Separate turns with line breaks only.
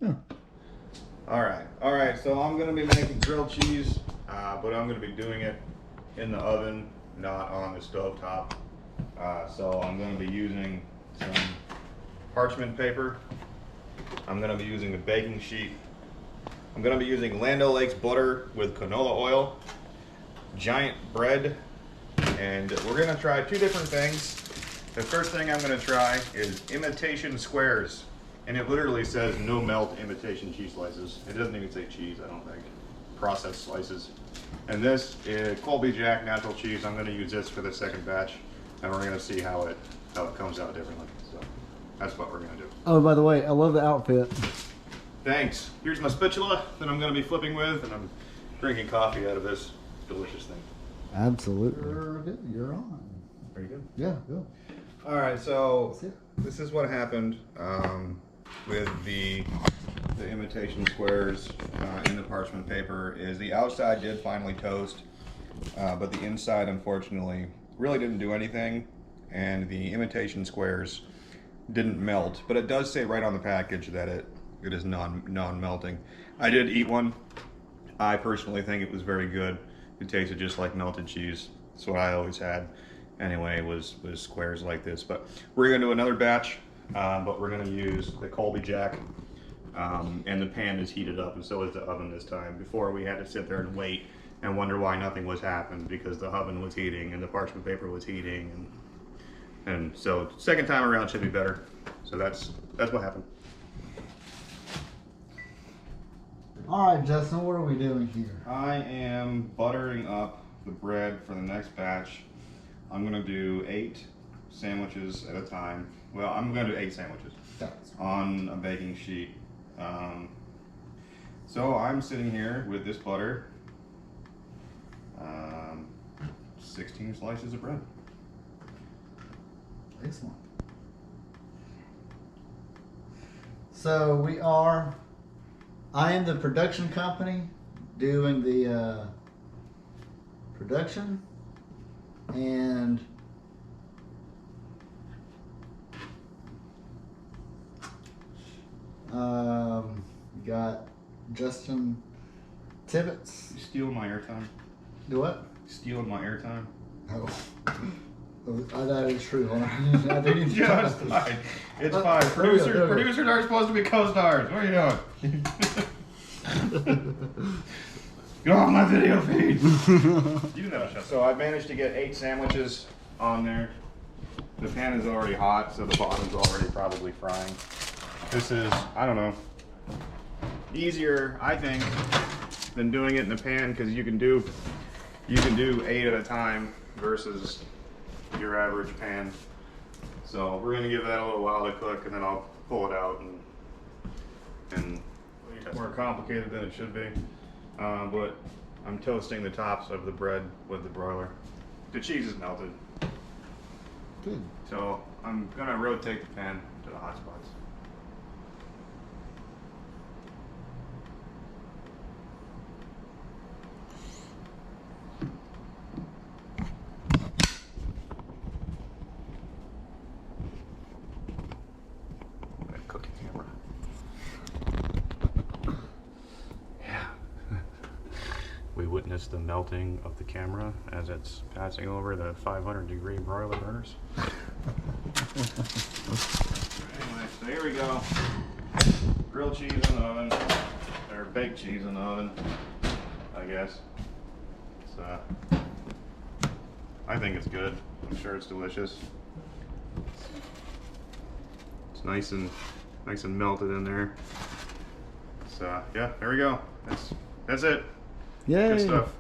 Yeah.
All right. So I'm gonna be making grilled cheese, but I'm gonna be doing it in the oven, not on the stove top. So I'm gonna be using some parchment paper. I'm gonna be using a baking sheet. I'm gonna be using Land O'Lakes butter with canola oil, giant bread, and we're gonna try two different things. The first thing I'm gonna try is imitation squares. And it literally says no melt imitation cheese slices. It doesn't even say cheese, I don't think. Processed slices. And this is Colby Jack natural cheese. I'm gonna use this for the second batch. And we're gonna see how it comes out differently. So that's what we're gonna do.
Oh, by the way, I love the outfit.
Thanks. Here's my spatula that I'm gonna be flipping with, and I'm drinking coffee out of this delicious thing.
Absolutely. You're good. You're on.
Pretty good.
Yeah, good.
All right, so
That's it.
this is what happened with the imitation squares in the parchment paper. Is the outside did finally toast, but the inside, unfortunately, really didn't do anything, and the imitation squares didn't melt. But it does say right on the package that it is non-melting. I did eat one. I personally think it was very good. It tasted just like melted cheese. That's what I always had. Anyway, was squares like this. But we're gonna do another batch, but we're gonna use the Colby Jack, and the pan is heated up, and so is the oven this time. Before we had to sit there and wait and wonder why nothing was happening because the oven was heating and the parchment paper was heating, and so second time around should be better. So that's what happened.
All right, Justin, what are we doing here?
I am buttering up the bread for the next batch. I'm gonna do 8 sandwiches at a time. Well, I'm gonna do 8 sandwiches on a baking sheet. So I'm sitting here with this butter, 16 slices of bread.
Excellent. So I am the production company doing the production, and you got Justin Tibbetts.
You stealing my airtime?
Do what?
Stealing my airtime?
Oh. That is true. Hold on. I didn't
Yeah, it's fine. It's fine. Producers aren't supposed to be co-stars. What are you doing? Get off my video feed. You know, so I managed to get 8 sandwiches on there. The pan is already hot, so the bottom's already probably frying. This is, I don't know, easier, I think, than doing it in the pan because you can do 8 at a time versus your average pan. So we're gonna give that a little while to cook, and then I'll pull it out, and it's more complicated than it should be. But I'm toasting the tops of the bread with the broiler. The cheese is melted.
Good.
So I'm gonna rotate the pan to the hot spots. Cooking camera. Yeah. We witnessed the melting of the camera as it's passing over the 500-degree broiler burners. Anyway, so here we go. Grilled cheese in the oven, or baked cheese in the oven, I guess. It's, I think it's good. I'm sure it's delicious. It's nice and melted in there. So yeah, there we go. That's it.
Yay.
Good stuff.